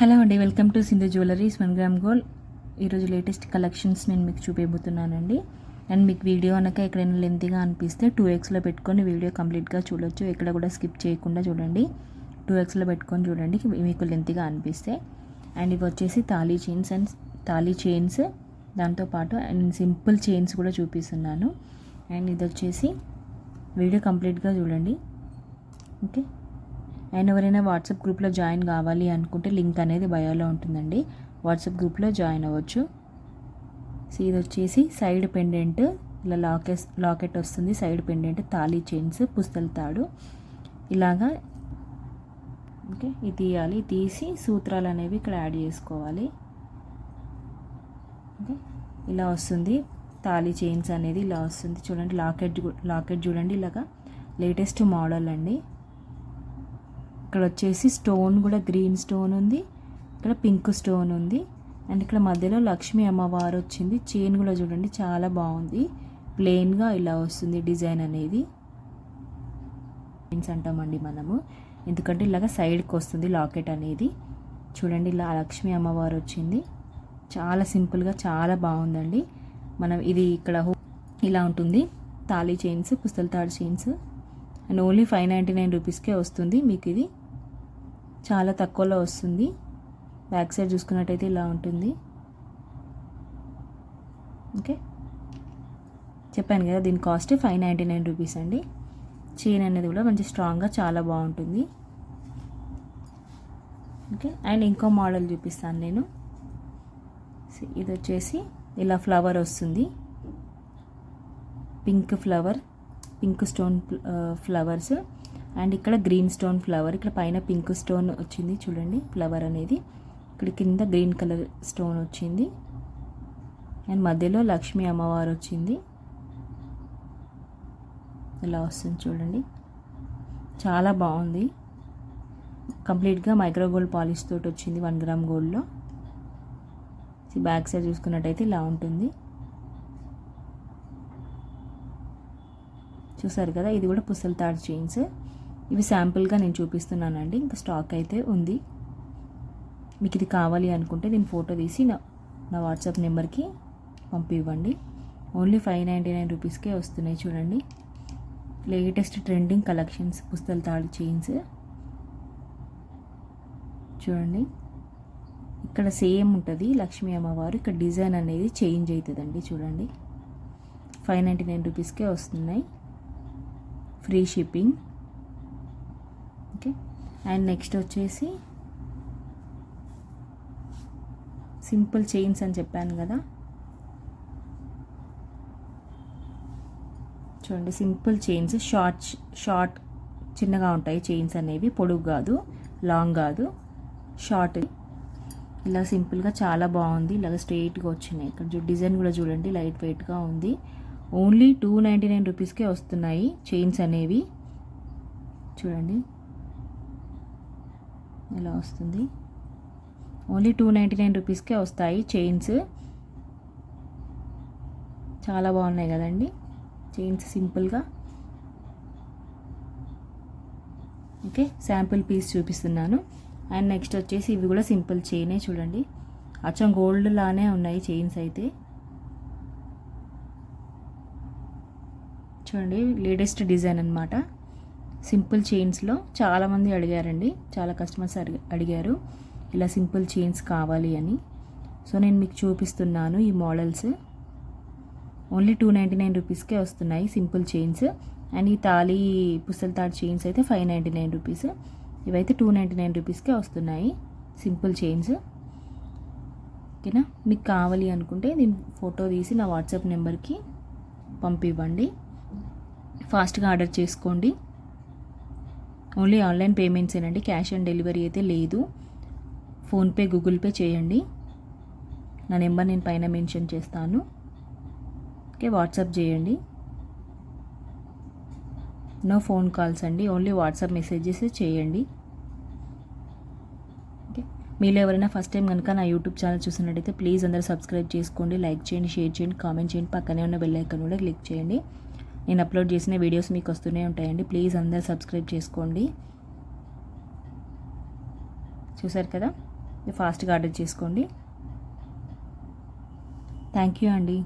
Hello అండి, welcome to Sindhu jewelleries 1 gram gold. ఈరోజు latest collections నేను మీకు చూపించబోతున్నానండి. అండ్ మీకు వీడియో అనక ఎక్కడైనా లెంతీగా అనిపిస్తే 2xలో పెట్టుకొని వీడియో కంప్లీట్గా చూడొచ్చు. ఎక్కడ కూడా స్కిప్ చేయకుండా చూడండి. 2xలో పెట్టుకొని చూడండి మీకు లెంతీగా అనిపిస్తే. అండ్ ఇవి వచ్చేసి తాళీ చైన్స్ దాంతోపాటు అండ్ సింపుల్ చైన్స్ కూడా చూపిస్తున్నాను. అండ్ ఇది వచ్చేసి వీడియో కంప్లీట్గా చూడండి. ఓకే. అండ్ ఎవరైనా వాట్సాప్ గ్రూప్లో జాయిన్ కావాలి అనుకుంటే లింక్ అనేది బయోలో ఉంటుందండి. వాట్సాప్ గ్రూప్లో జాయిన్ అవ్వచ్చు. సో ఇది వచ్చేసి సైడ్ పెండెంట్, ఇలా లాకెట్ వస్తుంది. సైడ్ పెండెంట్ తాళీ చైన్స్, పుస్తల తాడు ఇలాగా. ఓకే, ఇది తీయాలి. తీసి సూత్రాలు అనేవి ఇక్కడ యాడ్ చేసుకోవాలి. ఓకే, ఇలా వస్తుంది తాళీ చైన్స్ అనేది. ఇలా వస్తుంది చూడండి. లాకెట్ చూడండి, ఇలాగా లేటెస్ట్ మోడల్ అండి. ఇక్కడ వచ్చేసి స్టోన్ కూడా గ్రీన్ స్టోన్ ఉంది, ఇక్కడ పింక్ స్టోన్ ఉంది. అండ్ ఇక్కడ మధ్యలో లక్ష్మీ అమ్మవారు వచ్చింది. చైన్ కూడా చూడండి చాలా బాగుంది. ప్లెయిన్గా ఇలా వస్తుంది డిజైన్ అనేది. చైన్స్ అంటామండి మనము, ఎందుకంటే ఇలాగ సైడ్కి వస్తుంది లాకెట్ అనేది. చూడండి, ఇలా లక్ష్మీ అమ్మవారు వచ్చింది. చాలా సింపుల్గా చాలా బాగుందండి. మనం ఇది ఇక్కడ ఇలా ఉంటుంది. తాళీ చైన్స్, పుస్తల తాడు చైన్స్. అండ్ ఓన్లీ 599 రూపీస్కే వస్తుంది మీకు. ఇది చాలా తక్కువలో వస్తుంది. బ్యాక్ సైడ్ చూసుకున్నట్టయితే ఇలా ఉంటుంది. ఓకే, చెప్పాను కదా దీని కాస్ట్ 599 రూపీస్ అండి. చైన్ అనేది కూడా మంచి స్ట్రాంగ్గా చాలా బాగుంటుంది. ఓకే, అండ్ ఇంకో మోడల్ చూపిస్తాను నేను. ఇది వచ్చేసి ఇలా ఫ్లవర్ వస్తుంది. Pink stone flowers. అండ్ ఇక్కడ గ్రీన్ స్టోన్ ఫ్లవర్. ఇక్కడ పైన పింక్ స్టోన్ వచ్చింది చూడండి, ఫ్లవర్ అనేది. ఇక్కడ కింద గ్రీన్ కలర్ స్టోన్ వచ్చింది. అండ్ మధ్యలో లక్ష్మీ అమ్మవారు వచ్చింది. ఇలా వస్తుంది చూడండి, చాలా బాగుంది. కంప్లీట్గా మైక్రో గోల్డ్ పాలిష్ తోటి వచ్చింది 1 గ్రామ్ గోల్డ్లో. బ్యాక్ సైడ్ చూసుకున్నట్టయితే ఇలా ఉంటుంది. చూసారు కదా, ఇది కూడా పుస్తల తాడు చైన్స్. ఇవి శాంపుల్గా నేను చూపిస్తున్నానండి, ఇంకా స్టాక్ అయితే ఉంది. మీకు ఇది కావాలి అనుకుంటే దీని ఫోటో తీసి నా వాట్సాప్ నెంబర్కి పంపివ్వండి. ఓన్లీ 599 రూపీస్కే వస్తున్నాయి చూడండి. లేటెస్ట్ ట్రెండింగ్ కలెక్షన్స్ పుస్తల తాడు చైన్స్ చూడండి. ఇక్కడ సేమ్ ఉంటుంది లక్ష్మీ అమ్మవారు. ఇక్కడ డిజైన్ అనేది చేంజ్ అవుతుందండి చూడండి. 599 రూపీస్కే వస్తున్నాయి, free shipping. Okay, and next వచ్చేసి సింపుల్ చైన్స్ అని చెప్పాను కదా. చూడండి, సింపుల్ చైన్స్. షార్ట్ చిన్నగా ఉంటాయి చైన్స్ అనేవి, పొడుగు కాదు, లాంగ్ కాదు, షార్ట్. ఇలా సింపుల్గా చాలా బాగుంది. ఇలాగ స్ట్రెయిట్గా వచ్చినాయి. ఇక్కడ డిజైన్ కూడా చూడండి, లైట్ వెయిట్గా ఉంది. ఓన్లీ 299 రూపీస్కే వస్తున్నాయి చైన్స్ అనేవి. చూడండి, ఇలా వస్తుంది. ఓన్లీ 299 రూపీస్కే వస్తాయి చైన్స్. చాలా బాగున్నాయి కదండి చైన్స్ సింపుల్గా. ఓకే, శాంపుల్ పీస్ చూపిస్తున్నాను. అండ్ నెక్స్ట్ వచ్చేసి ఇవి కూడా సింపుల్ చైనే చూడండి. అచ్చం గోల్డ్ లానే ఉన్నాయి చైన్స్ అయితే. చూడండి, లేటెస్ట్ డిజైన్ అనమాట. సింపుల్ చైన్స్లో చాలామంది అడిగారండి, చాలా కస్టమర్స్ అడిగారు ఇలా సింపుల్ చైన్స్ కావాలి అని. సో నేను మీకు చూపిస్తున్నాను ఈ మోడల్స్. ఓన్లీ 299 రూపీస్కే వస్తున్నాయి సింపుల్ చైన్స్. అండ్ ఈ పుస్తల తాడు చైన్స్ అయితే 599 రూపీస్. ఇవైతే 299 రూపీస్కే వస్తున్నాయి సింపుల్ చైన్స్. ఓకేనా, మీకు కావాలి అనుకుంటే దీని ఫోటో తీసి నా వాట్సాప్ నెంబర్కి పంపివ్వండి. ఫాస్ట్గా ఆర్డర్ చేసుకోండి. ఓన్లీ ఆన్లైన్ పేమెంట్స్ ఏనండి, క్యాష్ ఆన్ డెలివరీ అయితే లేదు. ఫోన్పే, గూగుల్ పే చేయండి. నా నెంబర్ నేను పైన మెన్షన్ చేస్తాను. ఓకే, వాట్సాప్ చేయండి. నో ఫోన్ కాల్స్ అండి, ఓన్లీ వాట్సాప్ మెసేజెస్ చేయండి. ఓకే, మీలో ఎవరైనా ఫస్ట్ టైం కనుక నా యూట్యూబ్ ఛానల్ చూసినట్టయితే ప్లీజ్ అందరూ సబ్స్క్రైబ్ చేసుకోండి, లైక్ చేయండి, షేర్ చేయండి, కామెంట్ చేయండి. పక్కనే ఉన్న బెల్ ఐకాన్ కూడా క్లిక్ చేయండి. నేను అప్లోడ్ చేసిన వీడియోస్ మీకు వస్తూనే ఉంటాయండి. ప్లీజ్ అందరూ సబ్స్క్రైబ్ చేసుకోండి. చూసారు కదా, ఫాస్ట్గా ఆర్డర్ చేసుకోండి. థ్యాంక్ యూ అండి.